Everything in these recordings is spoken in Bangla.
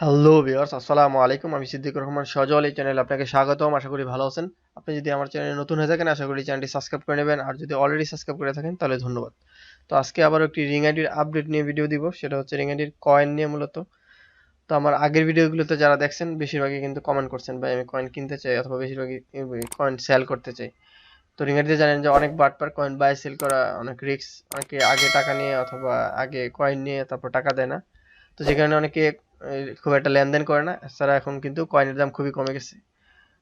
হ্যালো ভিউয়ার্স, আসসালামু আলাইকুম। আমি সিদ্দিকুর রহমান সজল। এই চ্যানেলে আপনাকে স্বাগতম। আশা করি ভালো আছেন। আপনি যদি আমার চ্যানেলে নতুন হয়ে থাকেন, আশা করি চ্যানেলটি সাবস্ক্রাইব করে নেবেন। আর যদি অলরেডি সাবস্ক্রাইব করে থাকেন, তাহলে ধন্যবাদ। তো আজকে আবার একটি রিং আইডির আপডেট নিয়ে ভিডিও দিব। সেটা হচ্ছে রিং আইডির কয়েন নিয়ে মূলত। তো আমার আগের ভিডিওগুলোতে যারা দেখছেন, বেশিরভাগই কিন্তু কমেন্ট করছেন, ভাই আমি কয়েন কিনতে চাই অথবা বেশিরভাগই কয়েন সেল করতে চাই। তো রিং আইডিতে জানেন যে অনেক বাটপার, কয়েন বাই সেল করা অনেক রিস্ক। অনেকে আগে টাকা নিয়ে অথবা আগে কয়েন নিয়ে তারপর টাকা দেয় না। তো যে কারণে অনেকে খুব একটা লেনদেন করে না। এছাড়া এখন কিন্তু কয়েনের দাম খুবই কমে গেছে।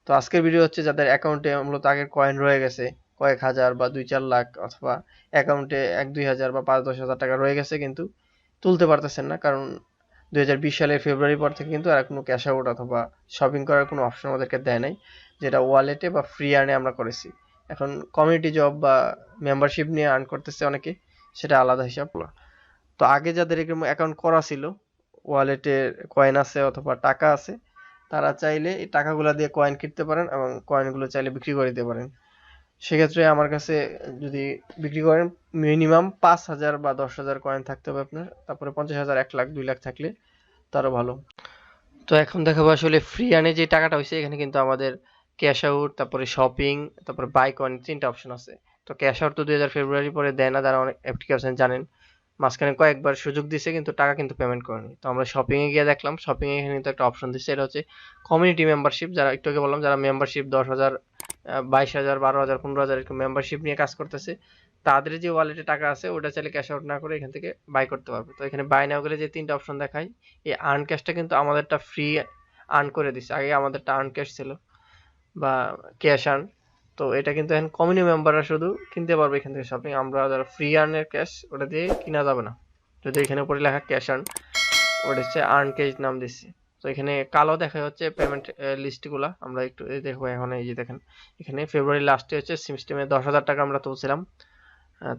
তো আজকের ভিডিও হচ্ছে যাদের অ্যাকাউন্টে মূলত আগের কয়েন রয়ে গেছে, কয়েক হাজার বা 2-4 লাখ, অথবা অ্যাকাউন্টে 1-2 হাজার বা 5-10 হাজার টাকা রয়ে গেছে কিন্তু তুলতে পারতেছেন না, কারণ 2020 সালের ফেব্রুয়ারি পর থেকে কিন্তু আর কোনো ক্যাশ আউট অথবা শপিং করার কোনো অপশন আমাদেরকে দেয় নাই, যেটা ওয়ালেটে বা ফ্রি আর্নে আমরা করেছি। এখন কমিউনিটি জব বা মেম্বারশিপ নিয়ে আর্ন করতেছে অনেকে, সেটা আলাদা হিসাব। তো আগে যাদের এরকম অ্যাকাউন্ট করা ছিল, ওয়ালেটে কয়েন আছে অথবা টাকা আছে, তারা চাইলে এই টাকাগুলো দিয়ে কয়েন কিনতে পারেন এবং কয়েনগুলো চাইলে বিক্রি করে দিতে পারেন। সেক্ষেত্রে আমার কাছে যদি বিক্রি করেন, মিনিমাম 5,000 বা 10,000 কয়েন থাকতে হবে আপনার। তারপরে 50,000, 1 লাখ, 2 লাখ থাকলে তারও ভালো। তো এখন দেখাবো আসলে ফ্রি আনে যে টাকাটা হয়েছে, এখানে কিন্তু আমাদের ক্যাশ আউট, তারপরে শপিং, তারপরে বাই কয়েন, 3টা অপশন আছে। তো ক্যাশ আউট তো 2000 ফেব্রুয়ারি পরে দেয় না, যারা অনেক অ্যাপ্লিকেশন জানেন। মাঝখানে কয়েকবার সুযোগ দিছে কিন্তু টাকা কিন্তু পেমেন্ট করেনি। তো আমরা শপিং এ গিয়ে দেখলাম, শপিং এ এখানে কিন্তু একটা অপশন দিচ্ছে, এটা হচ্ছে কমিউনিটি মেম্বারশিপ। যারা একটু আগে বললাম, যারা মেম্বারশিপ 10,000, 22,000, 12,000, 15,000 এরকম মেম্বারশিপ নিয়ে কাজ করতেছে, তাদের যে ওয়ালেটে টাকা আছে ওটা চাইলে ক্যাশ আউট না করে এখান থেকে বাই করতে পারবে। তো এখানে বাই নাও গেলে যে 3টা অপশন দেখায়, এই আর্ন ক্যাশটা কিন্তু আমাদেরটা ফ্রি আর্ন করে দিচ্ছে। আগে আমাদেরটা আর্ন ক্যাশ ছিল বা ক্যাশ আর্ন। তো এটা কিন্তু এখন কমিউনিটি মেম্বাররা শুধু কিনতে পারবে এখান থেকে শপিং। আমরা যারা ফ্রি আর্নের ক্যাশ, ওটা দিয়ে কিনা যাবে না। যদি এখানে উপরে লেখা ক্যাশ আর্ন, ওটা হচ্ছে আর্ন ক্যাশ নাম দিচ্ছি। তো এখানে কালো দেখা হচ্ছে পেমেন্ট লিস্টগুলা। আমরা একটু দেখবো এখন। এই যে দেখেন, এখানে ফেব্রুয়ারি লাস্টে হচ্ছে সিস্টেমে 10,000 টাকা আমরা তুলছিলাম।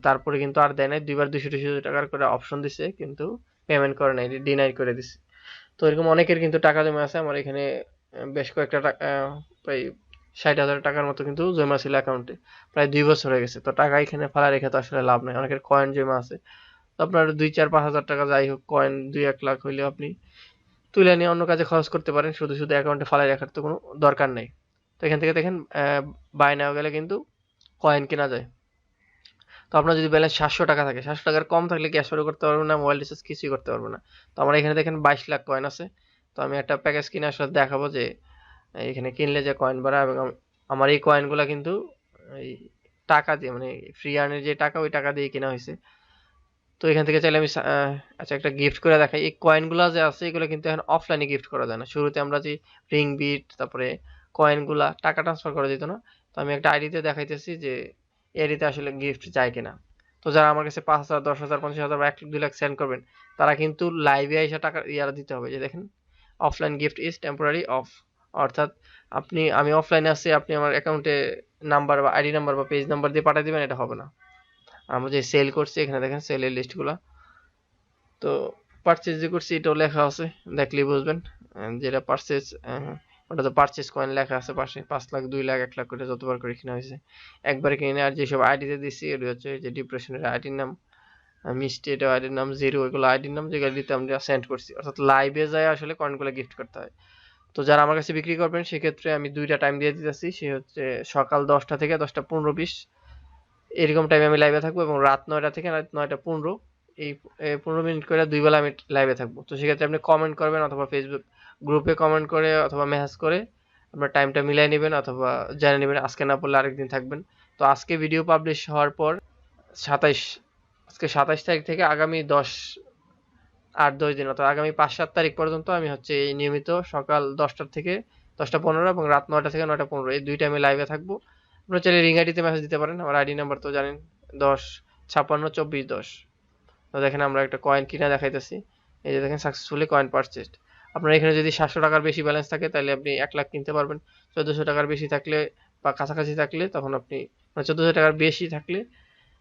তারপরে কিন্তু আর দেয় নাই, দুইবার 200-200 টাকার করে অপশন দিছে, কিন্তু পেমেন্ট করে নাই, ডিনাই করে দিছে। তো এরকম অনেকের কিন্তু টাকা জমে আছে। আমার এখানে বেশ কয়েকটা প্রায় 60,000 টাকার মতো কিন্তু জমা ছিল অ্যাকাউন্টে। প্রায় 2 বছর হয়ে গেছে। তো টাকা এখানে ফেলা রেখে তো আসলে লাভ নাই। অনেকের কয়েন জমা আছে। তো আপনার 2, 4, 5 হাজার টাকা যাই হোক, কয়েন 2-1 লাখ হইলেও আপনি তুলে নিয়ে অন্য কাজে খরচ করতে পারেন। শুধু শুধু অ্যাকাউন্টে ফালাই রাখার তো কোনো দরকার নেই। তো এখান থেকে দেখেন, বাই নাও গেলে কিন্তু কয়েন কেনা যায়। তো আপনার যদি ব্যালেন্স 700 টাকা থাকে, 700 টাকার কম থাকলে ক্যাশ আউট করতে পারবেন না, মোবাইল রিচার্জ কিছুই করতে পারবো না। তো আমার এখানে দেখেন 22 লাখ কয়েন আছে। তো আমি একটা প্যাকেজ কিনে আসলে দেখাবো যে এখানে কিনলে যে কয়েন বাড়া, এবং আমার এই কয়েনগুলা কিন্তু এই টাকা দিয়ে, মানে ফ্রি আর্নের যে টাকা, ওই টাকা দিয়ে কেনা হয়েছে। তো এখান থেকে চাইলে আমি আচ্ছা একটা গিফট করে দেখাই। এই কয়েনগুলা যে আছে এগুলো কিন্তু এখন অফলাইনে গিফট করা যায় না। শুরুতে আমরা যে রিং বিট, তারপরে কয়েনগুলা টাকা ট্রান্সফার করা যেত না। তো আমি একটা আইডিতে দেখাইতেছি যে এই আইডিতে আসলে গিফট যায় কিনা। তো যারা আমার কাছে 5,000, 10,000, 50,000 বা 1 লাখ, 2 লাখ সেন্ড করবেন, তারা কিন্তু লাইভে এসে টাকা ইয়ারা দিতে হবে। যে দেখেন, offline gift is temporary of. অর্থাৎ আমি অফলাইনে আছি, আপনি আমার অ্যাকাউন্টে নাম্বার বা আইডি নাম্বার বা পেজ নাম্বার দিয়ে পাঠিয়ে দিবেন, এটা হবে না। আমরা যে সেল করছি, এখানে দেখেন সেলের লিস্টগুলা। তো পারচেজ যে করছি এটাও লেখা আছে, দেখলেই বুঝবেন। যেটা পারচেজ, ওটা তো পারচেজ কয়েন লেখা আছে পাশে। 5 লাখ, 2 লাখ, 1 লাখ করে যতবার করে কিনা হয়েছে একবারে কিনে। আর যেসব আইডিতে দিচ্ছি এটি হচ্ছে যে ডিপ্রেশনের আইডির নাম, মিষ্টি এটা আইডির নাম, জিরো ওইগুলো আইডির নাম, যেগুলো দিতে আমরা সেন্ড করছি। অর্থাৎ লাইভে যায় আসলে কয়েনগুলো গিফট করতে হয়। তো যারা আমার কাছে বিক্রি করবেন, সেক্ষেত্রে আমি 2টা টাইম দিয়ে দিতেছি। সে হচ্ছে সকাল 10টা থেকে 10টা 15-20 এরকম টাইমে আমি লাইভে থাকবো, এবং রাত 9টা থেকে রাত 9টা 15 এই 15 মিনিট করে 2 বেলা আমি লাইভে থাকবো। তো সেক্ষেত্রে আপনি কমেন্ট করবেন, অথবা ফেসবুক গ্রুপে কমেন্ট করে অথবা মেসেজ করে আপনার টাইমটা মিলাই নেবেন, অথবা জেনে নেবেন। আজকে না পড়লে আরেকদিন থাকবেন। তো আজকে ভিডিও পাবলিশ হওয়ার পর 27, আজকে 27 তারিখ থেকে আগামী 8-10 দিন, অর্থাৎ আগামী 5-7 তারিখ পর্যন্ত আমি হচ্ছে এই নিয়মিত সকাল 10টা থেকে 10টা 15 এবং রাত 9টা থেকে 9টা 15 এই 2 টাইমে লাইভে থাকবো। আপনারা চাইলে রিং আইডিতে মেসেজ দিতে পারেন। আমার আইডি নাম্বার তো জানেন, 10 56 24 10। তো দেখেন আমরা একটা কয়েন কিনা দেখাইতেছি। এই যে দেখেন, সাকসেসফুলি কয়েন পারচেজড। আপনার এখানে যদি 700 টাকার বেশি ব্যালেন্স থাকে, তাহলে আপনি 1 লাখ কিনতে পারবেন। 1400 টাকার বেশি থাকলে বা কাছাকাছি থাকলে, তখন আপনি, মানে 1400 টাকার বেশি থাকলে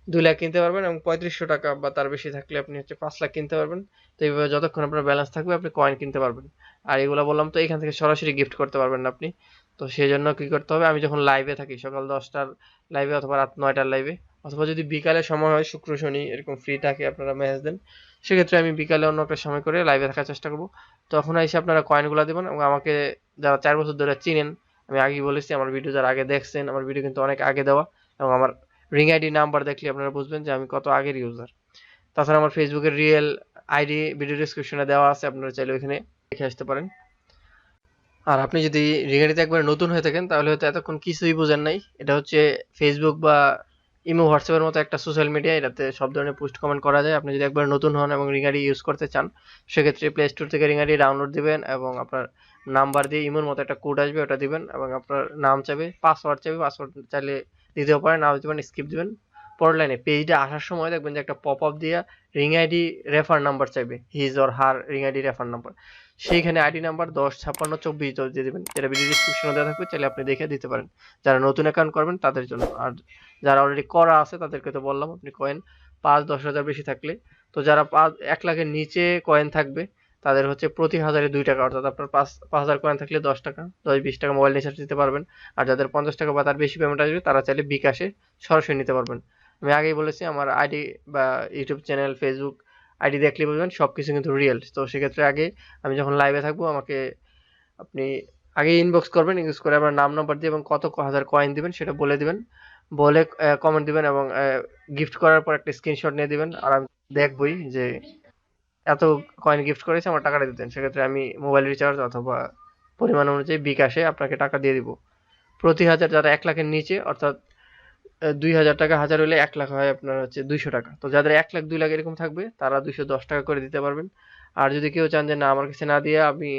2 লাখ কিনতে পারবেন, এবং 3500 টাকা বা তার বেশি থাকলে আপনি হচ্ছে 5 লাখ কিনতে পারবেন। তো এইভাবে যতক্ষণ আপনার ব্যালেন্স থাকবে আপনি কয়েন কিনতে পারবেন। আর এগুলো বললাম তো, এখান থেকে সরাসরি গিফট করতে পারবেন না আপনি। তো সেই জন্য কি করতে হবে, আমি যখন লাইভে থাকি সকাল 10টার লাইভে অথবা রাত 9টার লাইভে, অথবা যদি বিকালে সময় হয়, শুক্র শনি এরকম ফ্রি থাকে, আপনারা মেসেজ দেন, সেক্ষেত্রে আমি বিকালে অন্য একটা সময় করে লাইভে থাকার চেষ্টা করবো। তখন এসে আপনারা কয়েনগুলো দিবেন এবং আমাকে যারা 4 বছর ধরে চিনেন, আমি আগেই বলেছি আমার ভিডিও যারা আগে দেখছেন, আমার ভিডিও কিন্তু অনেক আগে দেওয়া, এবং আমার রিং আইডি নাম্বার দেখলে আপনারা বুঝবেন যে আমি কত আগের ইউজার। তাছাড়া আমার ফেসবুকের রিয়েল আইডি ভিডিও ডেসক্রিপশনে দেওয়া আছে, আপনারা চাইলে ওইখানে দেখে আসতে পারেন। আর আপনি যদি রিং আইডিতে একবার নতুন হয়ে থাকেন তাহলে হয়তো এতক্ষণ কিছুই বোঝেন নাই। এটা হচ্ছে ফেসবুক বা ইমো হোয়াটসঅ্যাপের মতো একটা সোশ্যাল মিডিয়া, এটাতে সব ধরনের পোস্ট কমেন্ট করা যায়। আপনি যদি একবার নতুন হন এবং রিং আইডি ইউজ করতে চান, সেক্ষেত্রে প্লে স্টোর থেকে রিং আইডি ডাউনলোড দিবেন এবং আপনার নাম্বার দিয়ে ইমোর মতো একটা কোড আসবে, ওটা দিবেন এবং আপনার নাম চাইবে, পাসওয়ার্ড চাইবে, পাসওয়ার্ড চাইলে দিতেও পারেন, নাও দিতে পারেন, স্কিপ দিবেন। পরের লাইনে পেজটা আসার সময় দেখবেন যে একটা পপ আপ দিয়ে রিং আইডি রেফার নাম্বার চাইবে, his or her ring ID refer number. সেইখানে আইডি নাম্বার 105624 দিয়ে দিবেন, যেটা ভিডিও ডিসক্রিপশনে দেওয়া থাকবে, চাইলে আপনি দেখে দিতে পারেন। যারা নতুন অ্যাকাউন্ট করবেন তাদের জন্য, আর যারা অলরেডি করা আছে তাদেরকে তো বললাম আপনি কয়েন 5-10 হাজার বেশি থাকলে। তো যারা 1 লাখের নিচে কয়েন থাকবে তাদের হচ্ছে প্রতি হাজারে 2 টাকা, অর্থাৎ আপনার 5,000 কয়েন থাকলে 10 টাকা, 10-20 টাকা মোবাইল রিচার্জ দিতে পারবেন। আর যাদের 50 টাকা বা তার বেশি পেমেন্ট আসবে তারা চাইলে বিকাশে সরাসরি নিতে পারবেন। আমি আগেই বলেছি আমার আইডি বা ইউটিউব চ্যানেল, ফেসবুক আইডি দেখলে বুঝবেন সবকিছু কিন্তু রিয়েল। তো সেক্ষেত্রে আগে আমি যখন লাইভে থাকবো আমাকে আপনি আগে ইনবক্স করবেন, ইনবক্স করে আপনার নাম নাম্বার দিয়ে এবং কত হাজার কয়েন দিবেন সেটা বলে দিবেন, বলে কমেন্ট দিবেন এবং গিফট করার পর একটা স্ক্রিনশট নিয়ে দিবেন। আর আমি দেখবই যে এত কয়েন গিফট করেছে, আমার টাকাটা দিতেন। সেক্ষেত্রে আমি মোবাইল রিচার্জ অথবা পরিমাণ অনুযায়ী বিকাশে আপনাকে টাকা দিয়ে দিব। প্রতি হাজার, যারা 1 লাখের নিচে, অর্থাৎ 2,000 টাকা, হাজার হলে 1 লাখ হয় আপনার হচ্ছে 200 টাকা। তো যাদের 1 লাখ 2 লাখ এরকম থাকবে তারা 210 টাকা করে দিতে পারবেন। আর যদি কেউ চান যে না আমার কাছে না দিয়ে আমি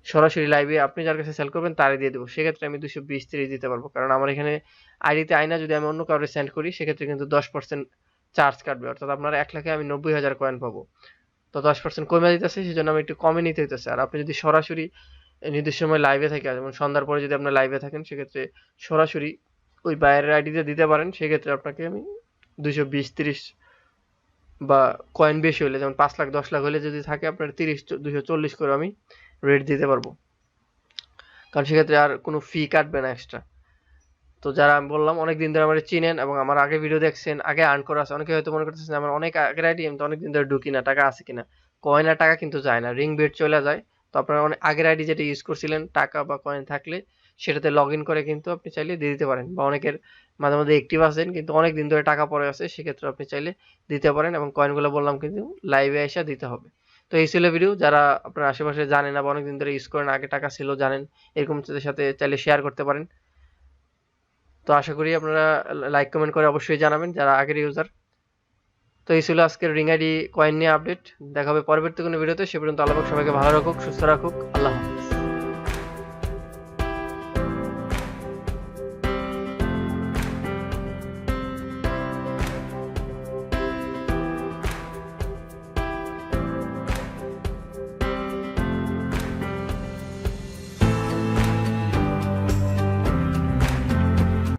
সরাসরি লাইভে আপনি যার কাছে সেল করবেন তারই দিয়ে দেবো, সেক্ষেত্রে আমি 220-30 দিতে পারবো। কারণ আমার এখানে আইডিতে আইনা যদি আমি অন্য কাউকে সেন্ড করি সেক্ষেত্রে কিন্তু 10% চার্জ কাটবে, অর্থাৎ আপনার 1 লাখে আমি 90,000 কয়েন পাবো। তো 10% কমে দিতেছে, সেই জন্য আমি একটু কমে নিতে হইতেছে। আর আপনি যদি সরাসরি নির্দিষ্ট সময় লাইভে থাকে, যেমন সন্ধ্যার পরে যদি আপনার লাইভে থাকেন, সেক্ষেত্রে সরাসরি ওই বাইরের আইডিতে দিতে পারেন, সেক্ষেত্রে আপনাকে আমি 220-30 বা কয়েন বেশি হলে, যেমন 5 লাখ 10 লাখ হলে যদি থাকে আপনার 240 করে আমি রেট দিতে পারবো, কারণ সেক্ষেত্রে আর কোনো ফি কাটবে না এক্সট্রা। তো যারা আমি বললাম অনেকদিন ধরে আমার চিনেন এবং আমার আগে ভিডিও দেখছেন, আগে আর্ন করা আছে, অনেকে হয়তো মনে করতেছেন আমার অনেক আগের আইডি, আমি তো অনেকদিন ধরে ঢুকি না, টাকা আছে কিনা। কয়েন আর টাকা কিন্তু যায় না, রিং বিট চলে যায়। তো আপনারা অনেক আগের আইডি যেটা ইউজ করছিলেন, টাকা বা কয়েন থাকলে সেটাতে লগ ইন করে কিন্তু আপনি চাইলে দিয়ে দিতে পারেন। বা অনেকের মাঝে মধ্যে অ্যাক্টিভ আছেন কিন্তু অনেক দিন ধরে টাকা পড়ে আছে, সেক্ষেত্রে আপনি চাইলে দিতে পারেন এবং কয়েনগুলো বললাম কিন্তু লাইভে এসে দিতে হবে। তো এই ছিল ভিডিও। যারা আপনার আশেপাশে জানেন না বা অনেকদিন ধরে ইউজ করেন, আগে টাকা ছিল জানেন, এরকম সাথে চাইলে শেয়ার করতে পারেন। তো আশা করি আপনারা লাইক কমেন্ট করে অবশ্যই জানাবেন যারা আগের ইউজার। তো এই ছিল আজকের রিং আইডি কয়েন নিয়ে আপডেট। দেখা হবে পরবর্তী কোনো ভিডিওতে। সে পর্যন্ত আল্লাহ পাক সবাইকে ভালো রাখুক, সুস্থ রাখুক। আল্লাহ হাফেজ।